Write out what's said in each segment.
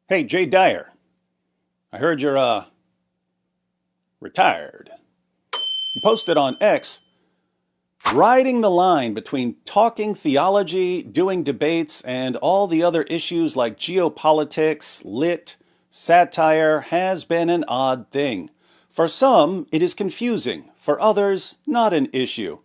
Hey, Jay Dyer, I heard you're retired. You posted on X, riding the line between talking theology, doing debates, and all the other issues like geopolitics, lit, satire has been an odd thing. For some, it is confusing. For others, not an issue.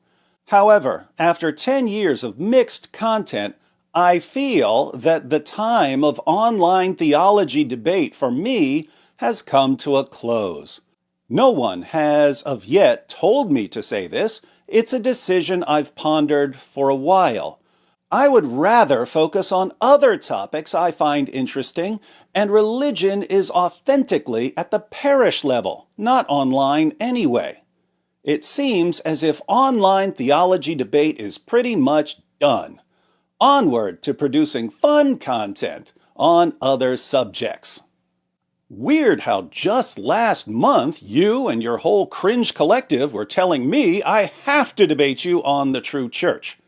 However, after 10 years of mixed content, I feel that the time of online theology debate for me has come to a close. No one has of yet told me to say this. It's a decision I've pondered for a while. I would rather focus on other topics I find interesting, and religion is authentically at the parish level, not online anyway. It seems as if online theology debate is pretty much done. Onward to producing fun content on other subjects. Weird how just last month you and your whole cringe collective were telling me I have to debate you on the true church.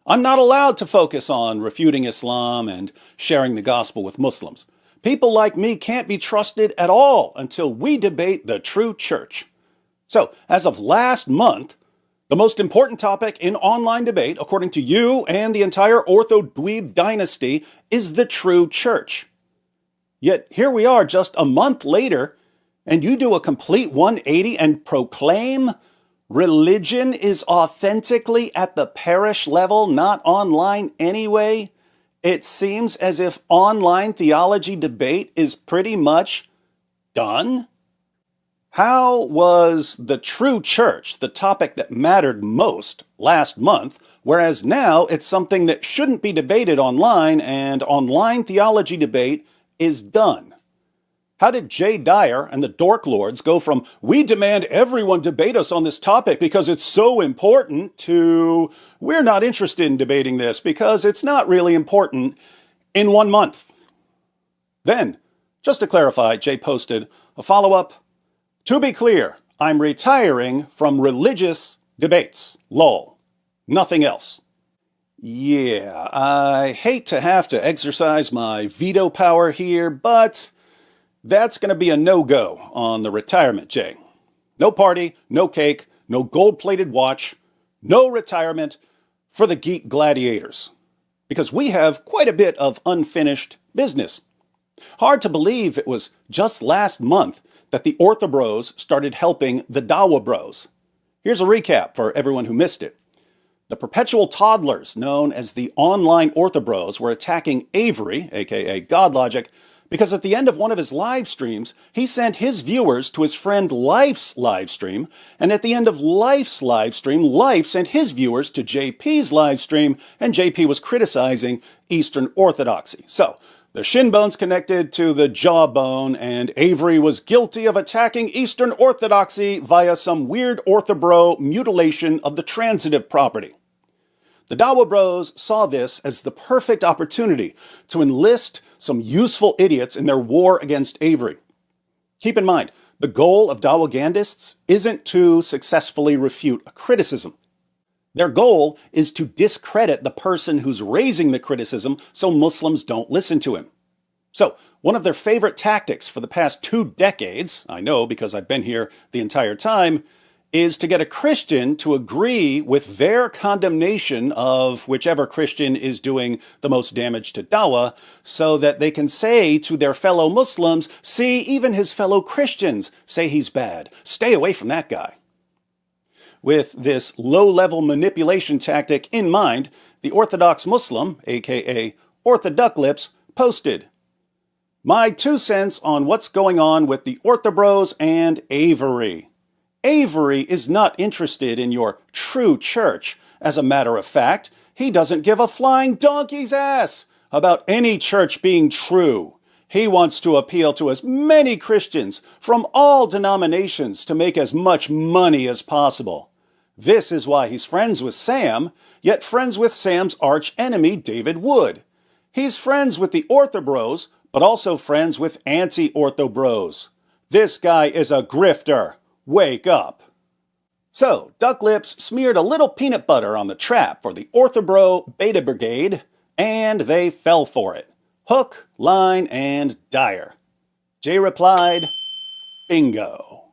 I'm not allowed to focus on refuting Islam and sharing the gospel with Muslims. People like me can't be trusted at all until we debate the true church. So, as of last month, the most important topic in online debate, according to you and the entire Ortho-Dweeb dynasty, is the true church. Yet here we are just a month later, and you do a complete 180 and proclaim religion is authentically at the parish level, not online anyway. It seems as if online theology debate is pretty much done. How was the true church the topic that mattered most last month, whereas now it's something that shouldn't be debated online, and online theology debate is done? How did Jay Dyer and the dork lords go from "we demand everyone debate us on this topic because it's so important" to "we're not interested in debating this because it's not really important" in 1 month? Then, just to clarify, Jay posted a follow-up. To be clear, I'm retiring from religious debates. Lol. Nothing else. Yeah, I hate to have to exercise my veto power here, but that's going to be a no-go on the retirement, Jay. No party, no cake, no gold-plated watch, no retirement for the geek gladiators. Because we have quite a bit of unfinished business. Hard to believe it was just last month that the Orthobros started helping the Dawa Bros. Here's a recap for everyone who missed it. The perpetual toddlers, known as the online Orthobros, were attacking Avery, aka GodLogic, because at the end of one of his live streams, he sent his viewers to his friend Life's live stream, and at the end of Life's live stream, Life sent his viewers to JP's live stream, and JP was criticizing Eastern Orthodoxy. So, the shin bone's connected to the jawbone, and Avery was guilty of attacking Eastern Orthodoxy via some weird Orthobro mutilation of the transitive property. The Dawa Bros saw this as the perfect opportunity to enlist some useful idiots in their war against Avery. Keep in mind, the goal of Dawagandists isn't to successfully refute a criticism. Their goal is to discredit the person who's raising the criticism so Muslims don't listen to him. So, one of their favorite tactics for the past 2 decades, I know because I've been here the entire time, is to get a Christian to agree with their condemnation of whichever Christian is doing the most damage to Dawa, so that they can say to their fellow Muslims, "See, even his fellow Christians say he's bad. Stay away from that guy." With this low-level manipulation tactic in mind, the Orthodox Muslim, aka Orthoducklips, posted, "My 2 cents on what's going on with the Orthobros and Avery. Avery is not interested in your true church. As a matter of fact, he doesn't give a flying donkey's ass about any church being true. He wants to appeal to as many Christians from all denominations to make as much money as possible. This is why he's friends with Sam, yet friends with Sam's arch enemy, David Wood. He's friends with the Orthobros, but also friends with anti-Orthobros. This guy is a grifter. Wake up." So, Duck Lips smeared a little peanut butter on the trap for the Orthobro Beta Brigade, and they fell for it. Hook, line, and Dyer. Jay replied, bingo.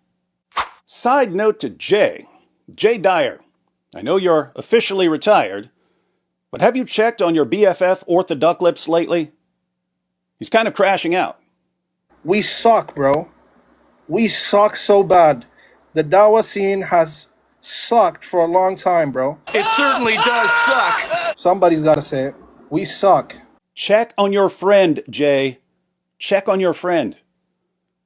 Side note to Jay. Jay Dyer, I know you're officially retired, but have you checked on your BFF Orthodox lately? He's kind of crashing out. We suck, bro. We suck so bad. The Dawa scene has sucked for a long time, bro. It certainly does suck. Somebody's got to say it. We suck. Check on your friend, Jay. Check on your friend.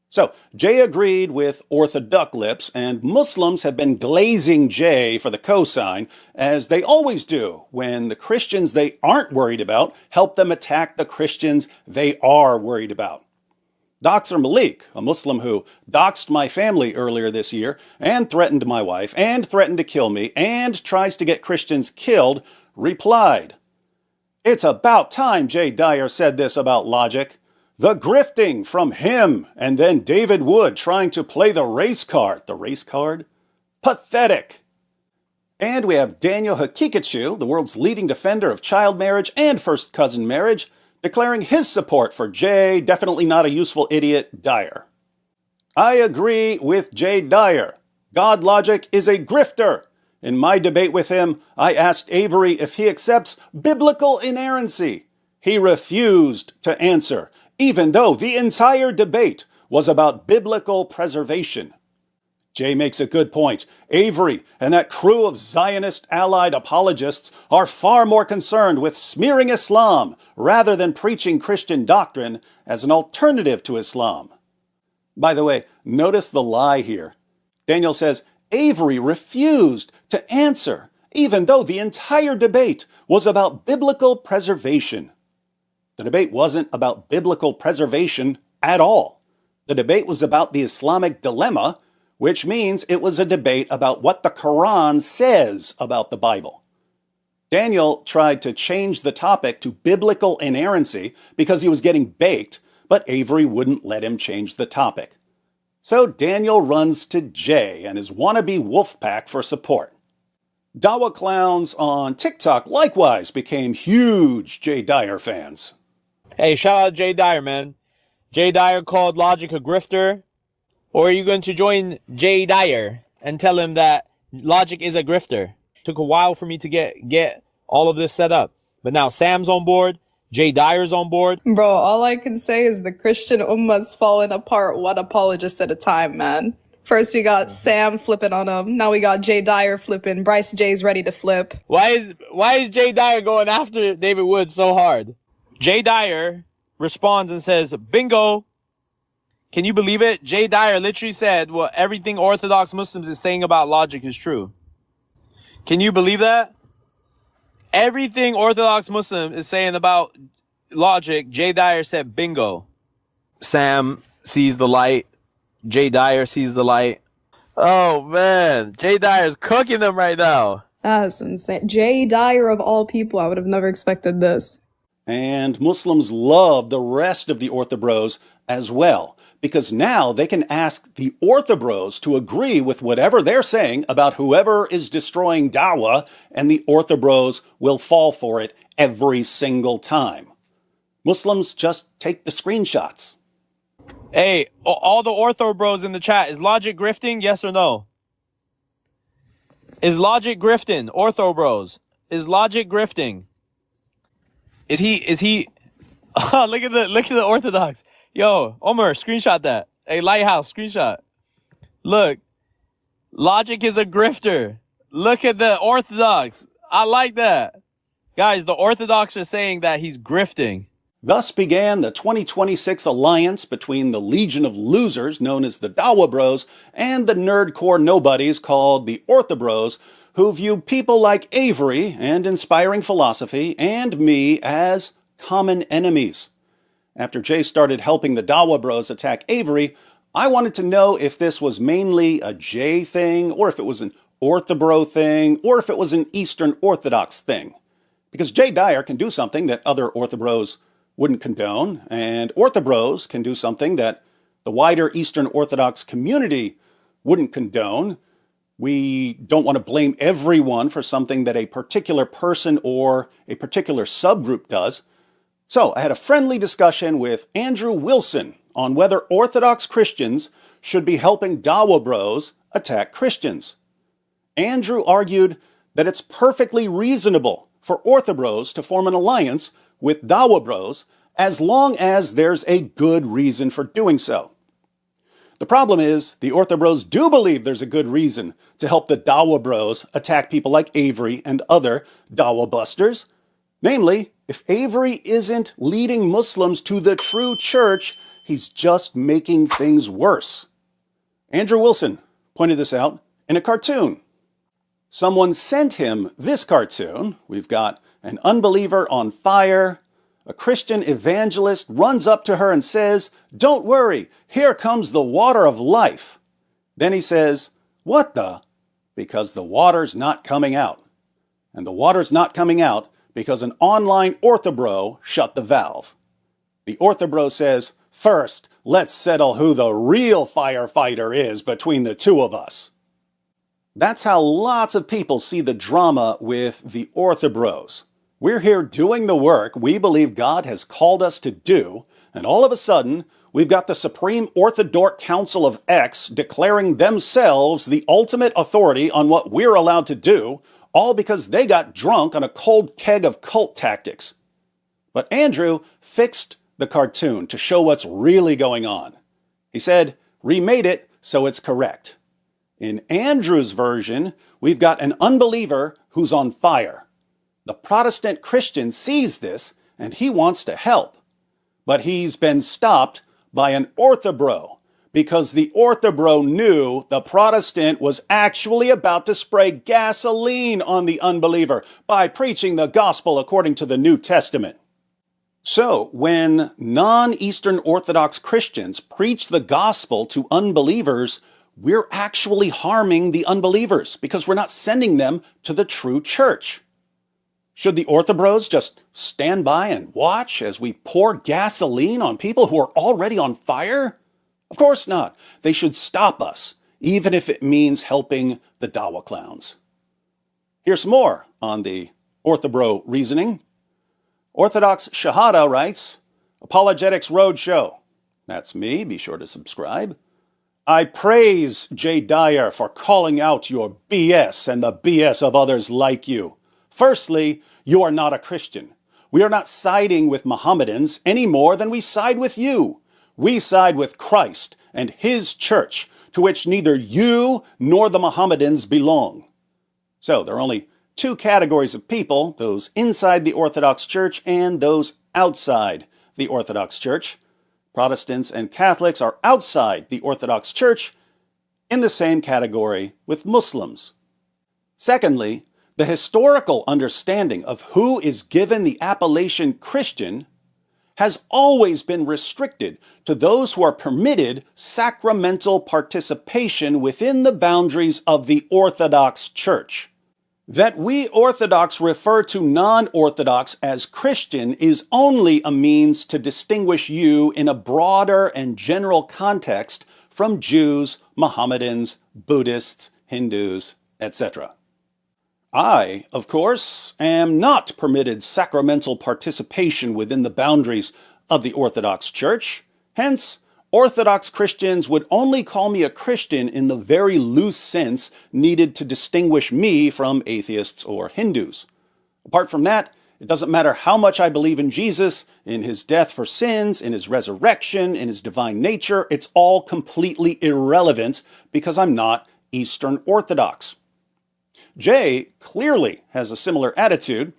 So, Jay agreed with Orthodox, and Muslims have been glazing Jay for the cosign, as they always do when the Christians they aren't worried about help them attack the Christians they are worried about. Doxer Malik, a Muslim who doxed my family earlier this year, and threatened my wife, and threatened to kill me, and tries to get Christians killed, replied, "It's about time Jay Dyer said this about logic. The grifting from him, and then David Wood trying to play the race card." The race card? Pathetic. And we have Daniel Hakikachu, the world's leading defender of child marriage and first cousin marriage, declaring his support for Jay, definitely not a useful idiot, Dyer. I agree with Jay Dyer. God logic is a grifter. In my debate with him, I asked Avery if he accepts biblical inerrancy. He refused to answer, even though the entire debate was about biblical preservation. Jay makes a good point. Avery and that crew of Zionist allied apologists are far more concerned with smearing Islam rather than preaching Christian doctrine as an alternative to Islam. By the way, notice the lie here. Daniel says Avery refused to answer, even though the entire debate was about biblical preservation. The debate wasn't about biblical preservation at all. The debate was about the Islamic dilemma, which means it was a debate about what the Quran says about the Bible. Daniel tried to change the topic to biblical inerrancy because he was getting baked, but Avery wouldn't let him change the topic. So Daniel runs to Jay and his wannabe wolf pack for support. Dawa clowns on TikTok likewise became huge Jay Dyer fans. Hey, shout out Jay Dyer, man. Jay Dyer called Logic a grifter. Or are you going to join Jay Dyer and tell him that Logic is a grifter? Took a while for me to get all of this set up. But now Sam's on board. Jay Dyer's on board. Bro, all I can say is the Christian Ummah's falling apart one apologist at a time, man. First we got Sam flipping on him. Now we got Jay Dyer flipping. Bryce J's ready to flip. Why is Jay Dyer going after David Wood so hard? Jay Dyer responds and says, bingo. Can you believe it? Jay Dyer literally said, well, everything Orthodox Muslims is saying about logic is true. Can you believe that? Everything Orthodox Muslim is saying about logic, Jay Dyer said bingo. Sam sees the light. Jay Dyer sees the light. Oh, man. Jay Dyer's cooking them right now. That's insane. Jay Dyer of all people, I would have never expected this. And Muslims love the rest of the Orthobros as well, because now they can ask the Orthobros to agree with whatever they're saying about whoever is destroying Dawah, and the Orthobros will fall for it every single time. Muslims just take the screenshots. Hey, all the Ortho bros in the chat, is Logic grifting? Yes or no? Is Logic grifting? Ortho bros. Is Logic grifting? Is he oh, look at the Orthodox. Yo, Omer, screenshot that. Hey, Lighthouse, screenshot. Look. Logic is a grifter. Look at the Orthodox. I like that. Guys, the Orthodox are saying that he's grifting. Thus began the 2026 alliance between the legion of losers known as the Dawah Bros and the nerdcore nobodies called the Orthobros, who view people like Avery and inspiring philosophy and me as common enemies. After Jay started helping the Dawah Bros attack Avery, I wanted to know if this was mainly a Jay thing, or if it was an Orthobro thing, or if it was an Eastern Orthodox thing. Because Jay Dyer can do something that other Orthobros wouldn't condone, and Orthobros can do something that the wider Eastern Orthodox community wouldn't condone. We don't want to blame everyone for something that a particular person or a particular subgroup does. So I had a friendly discussion with Andrew Wilson on whether Orthodox Christians should be helping Dawa Bros attack Christians. Andrew argued that it's perfectly reasonable for Orthobros to form an alliance with Dawa Bros as long as there's a good reason for doing so. The problem is, the Orthobros do believe there's a good reason to help the Dawa Bros attack people like Avery and other Dawa busters. Namely, if Avery isn't leading Muslims to the true church, he's just making things worse. Andrew Wilson pointed this out in a cartoon. Someone sent him this cartoon. We've got an unbeliever on fire. A Christian evangelist runs up to her and says, "Don't worry, here comes the water of life." Then he says, "What the?" Because the water's not coming out. And the water's not coming out because an online orthobro shut the valve. The orthobro says, "First, let's settle who the real firefighter is between the two of us." That's how lots of people see the drama with the orthobros. We're here doing the work we believe God has called us to do, and all of a sudden, we've got the Supreme Orthodox Council of X declaring themselves the ultimate authority on what we're allowed to do, all because they got drunk on a cold keg of cult tactics. But Andrew fixed the cartoon to show what's really going on. He said, "Remade it so it's correct." In Andrew's version, we've got an unbeliever who's on fire. The Protestant Christian sees this and he wants to help. But he's been stopped by an orthobro because the orthobro knew the Protestant was actually about to spray gasoline on the unbeliever by preaching the gospel according to the New Testament. So, when non-Eastern Orthodox Christians preach the gospel to unbelievers, we're actually harming the unbelievers because we're not sending them to the true church. Should the orthobros just stand by and watch as we pour gasoline on people who are already on fire? Of course not. They should stop us, even if it means helping the Dawa clowns. Here's more on the orthobro reasoning. Orthodox Shahada writes, Apologetics Roadshow. That's me. Be sure to subscribe. I praise Jay Dyer for calling out your BS and the BS of others like you. Firstly, you are not a Christian. We are not siding with Mohammedans any more than we side with you. We side with Christ and his church, to which neither you nor the Mohammedans belong. So there are only two categories of people, those inside the Orthodox Church and those outside the Orthodox Church. Protestants and Catholics are outside the Orthodox Church in the same category with Muslims. Secondly, the historical understanding of who is given the appellation Christian has always been restricted to those who are permitted sacramental participation within the boundaries of the Orthodox Church. That we Orthodox refer to non-Orthodox as Christian is only a means to distinguish you in a broader and general context from Jews, Mohammedans, Buddhists, Hindus, etc. I, of course, am not permitted sacramental participation within the boundaries of the Orthodox Church. Hence, Orthodox Christians would only call me a Christian in the very loose sense needed to distinguish me from atheists or Hindus. Apart from that, it doesn't matter how much I believe in Jesus, in his death for sins, in his resurrection, in his divine nature. It's all completely irrelevant because I'm not Eastern Orthodox. Jay clearly has a similar attitude.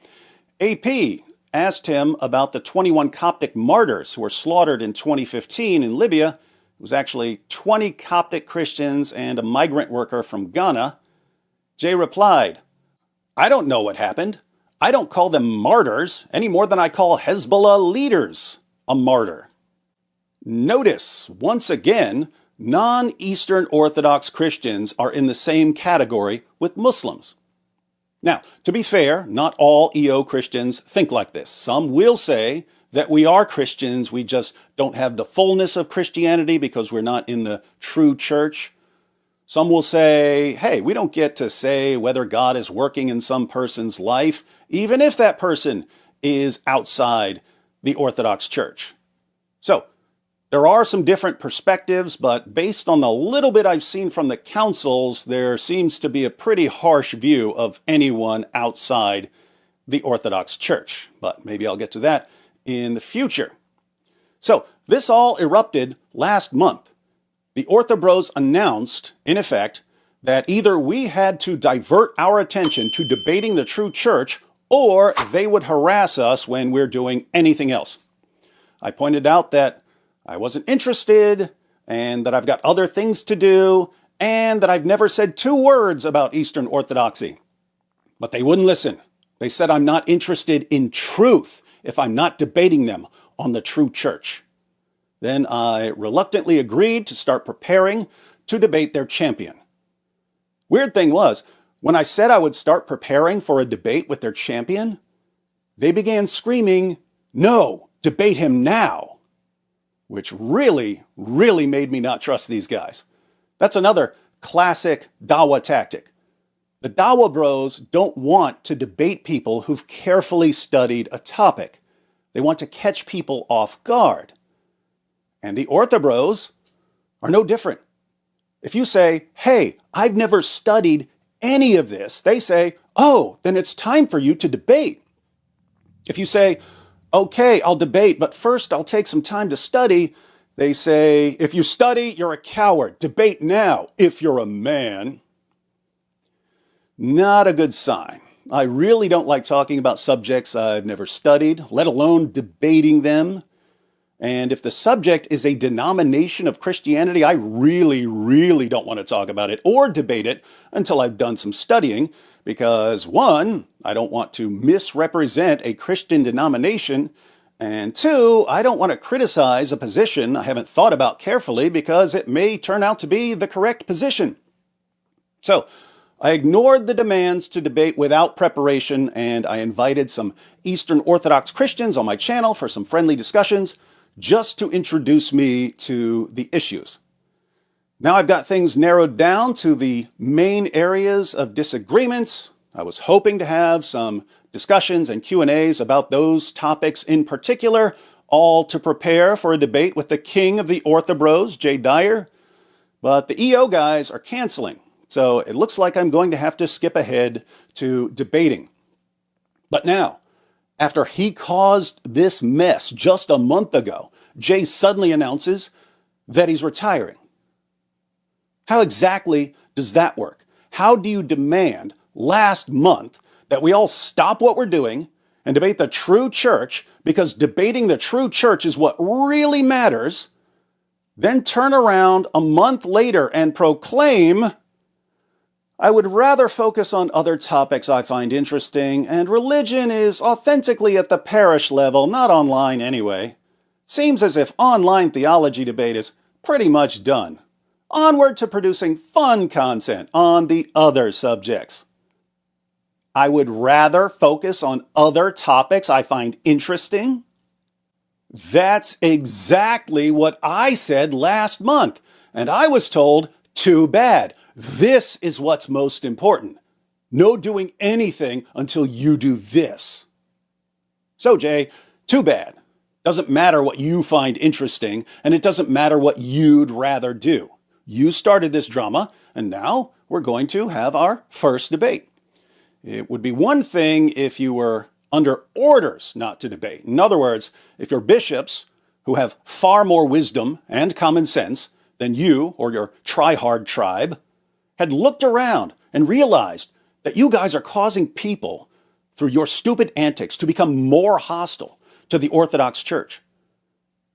AP asked him about the 21 Coptic martyrs who were slaughtered in 2015 in Libya. It was actually 20 Coptic Christians and a migrant worker from Ghana. Jay replied, I don't know what happened. I don't call them martyrs any more than I call Hezbollah leaders a martyr. Notice, once again, non-Eastern Orthodox Christians are in the same category with Muslims. Now, to be fair, not all EO Christians think like this. Some will say that we are Christians, we just don't have the fullness of Christianity because we're not in the true church. Some will say, hey, we don't get to say whether God is working in some person's life, even if that person is outside the Orthodox Church. So, there are some different perspectives, but based on the little bit I've seen from the councils, there seems to be a pretty harsh view of anyone outside the Orthodox Church. But maybe I'll get to that in the future. So, this all erupted last month. The Orthobros announced, in effect, that either we had to divert our attention to debating the true church, or they would harass us when we're doing anything else. I pointed out that I wasn't interested, and that I've got other things to do, and that I've never said 2 words about Eastern Orthodoxy. But they wouldn't listen. They said I'm not interested in truth if I'm not debating them on the true church. Then I reluctantly agreed to start preparing to debate their champion. Weird thing was, when I said I would start preparing for a debate with their champion, they began screaming, "No, debate him now," which really made me not trust these guys. That's another classic Dawa tactic. The Dawa bros don't want to debate people who've carefully studied a topic. They want to catch people off guard. And the Orthobros are no different. If you say, "Hey, I've never studied any of this," they say, "Oh, then it's time for you to debate." If you say, "Okay, I'll debate, but first I'll take some time to study," they say, "If you study, you're a coward. Debate now, if you're a man." Not a good sign. I really don't like talking about subjects I've never studied, let alone debating them. And if the subject is a denomination of Christianity, I really don't want to talk about it or debate it until I've done some studying, because 1, I don't want to misrepresent a Christian denomination, and 2, I don't want to criticize a position I haven't thought about carefully because it may turn out to be the correct position. So, I ignored the demands to debate without preparation, and I invited some Eastern Orthodox Christians on my channel for some friendly discussions, just to introduce me to the issues. Now I've got things narrowed down to the main areas of disagreements. I was hoping to have some discussions and Q&As about those topics in particular, all to prepare for a debate with the king of the Orthobros, Jay Dyer. But the EO guys are canceling, so it looks like I'm going to have to skip ahead to debating. But now, after he caused this mess just a month ago, Jay suddenly announces that he's retiring. How exactly does that work? How do you demand last month that we all stop what we're doing and debate the true church, because debating the true church is what really matters, then turn around a month later and proclaim, "I would rather focus on other topics I find interesting, and religion is authentically at the parish level, not online anyway." Seems as if online theology debate is pretty much done. Onward to producing fun content on the other subjects. I would rather focus on other topics I find interesting? That's exactly what I said last month, and I was told, "Too bad. This is what's most important. No doing anything until you do this." So, Jay, too bad. Doesn't matter what you find interesting, and it doesn't matter what you'd rather do. You started this drama, and now we're going to have our first debate. It would be one thing if you were under orders not to debate. In other words, if your bishops, who have far more wisdom and common sense than you or your try-hard tribe, had looked around and realized that you guys are causing people through your stupid antics to become more hostile to the Orthodox Church.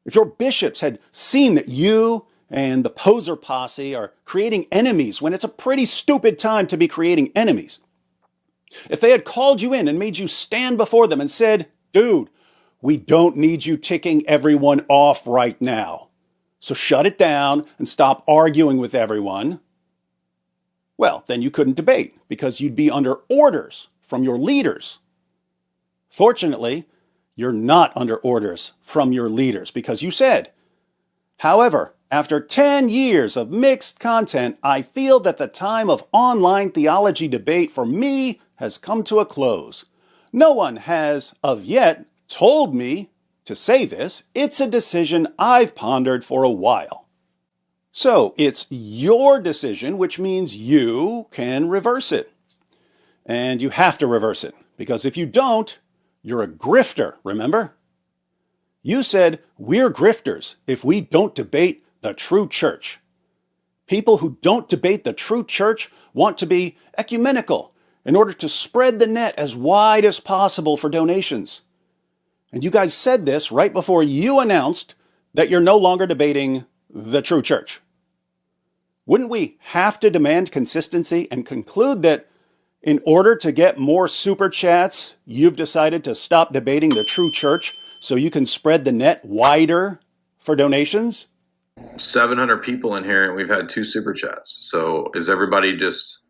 If your bishops had seen that you and the poser posse are creating enemies when it's a pretty stupid time to be creating enemies. If they had called you in and made you stand before them and said, "Dude, we don't need you ticking everyone off right now, so shut it down and stop arguing with everyone," well, then you couldn't debate because you'd be under orders from your leaders. Fortunately, you're not under orders from your leaders because you said, "However, after 10 years of mixed content, I feel that the time of online theology debate for me has come to a close. No one has, of yet, told me to say this, it's a decision I've pondered for a while. So it's your decision, which means you can reverse it. And you have to reverse it, because if you don't, you're a grifter, remember? You said, we're grifters if we don't debate the true church. People who don't debate the true church want to be ecumenical in order to spread the net as wide as possible for donations. And you guys said this right before you announced that you're no longer debating the true church. Wouldn't we have to demand consistency and conclude that in order to get more super chats, you've decided to stop debating the true church so you can spread the net wider for donations? 700 people in here, and we've had 2 super chats. So is everybody just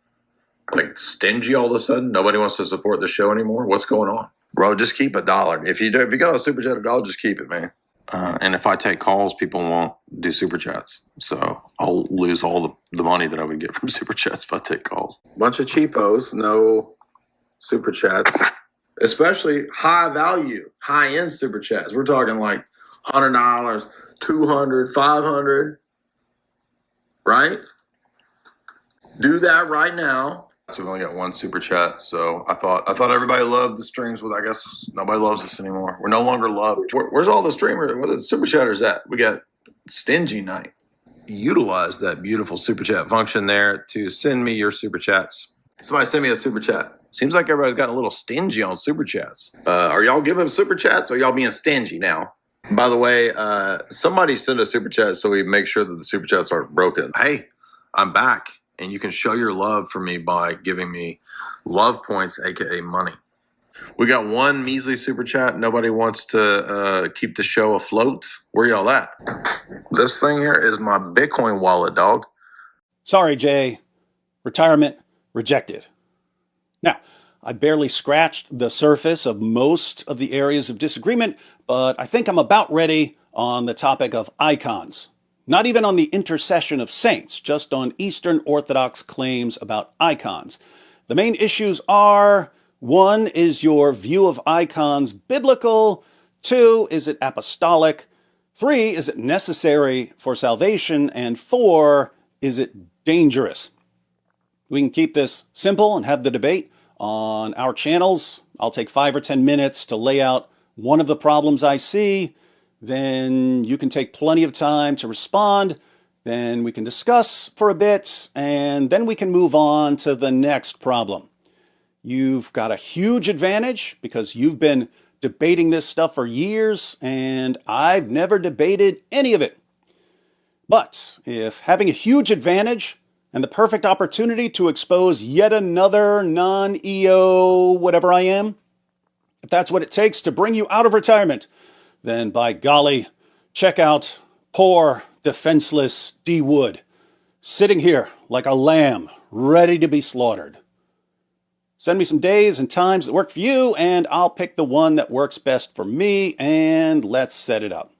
like stingy all of a sudden? Nobody wants to support the show anymore? What's going on? Bro, just keep $1. If you got a super chat $1, just keep it, man. And if I take calls, people won't do super chats. So I'll lose all the money that I would get from super chats if I take calls. Bunch of cheapos, no super chats. Especially high value, high end super chats. We're talking like $100, $200, $500, right? Do that right now. So we've only got 1 super chat. So I thought everybody loved the streams, but I guess nobody loves us anymore. We're no longer loved. Where's all the streamers? Where the super chatters at? We got stingy night. Utilize that beautiful super chat function there to send me your super chats. Somebody send me a super chat. Seems like everybody's gotten a little stingy on super chats. Are y'all giving super chats, or are y'all being stingy now? By the way, somebody send a super chat so we make sure that the super chats aren't broken. Hey, I'm back, and you can show your love for me by giving me love points, aka money. We got 1 measly super chat. Nobody wants to keep the show afloat. Where y'all at? This thing here is my Bitcoin wallet, dog. Sorry, Jay. Retirement rejected. Now, I barely scratched the surface of most of the areas of disagreement, but I think I'm about ready on the topic of icons. Not even on the intercession of saints, just on Eastern Orthodox claims about icons. The main issues are, 1, is your view of icons biblical? 2, is it apostolic? 3, is it necessary for salvation? And 4, is it dangerous? We can keep this simple and have the debate on our channels. I'll take 5 or 10 minutes to lay out one of the problems I see. Then you can take plenty of time to respond. Then we can discuss for a bit, and then we can move on to the next problem. You've got a huge advantage because you've been debating this stuff for years, and I've never debated any of it. But if having a huge advantage and the perfect opportunity to expose yet another non-EO whatever I am, if that's what it takes to bring you out of retirement, then by golly, check out poor, defenseless D. Wood, sitting here like a lamb, ready to be slaughtered. Send me some days and times that work for you, and I'll pick the one that works best for me, and let's set it up.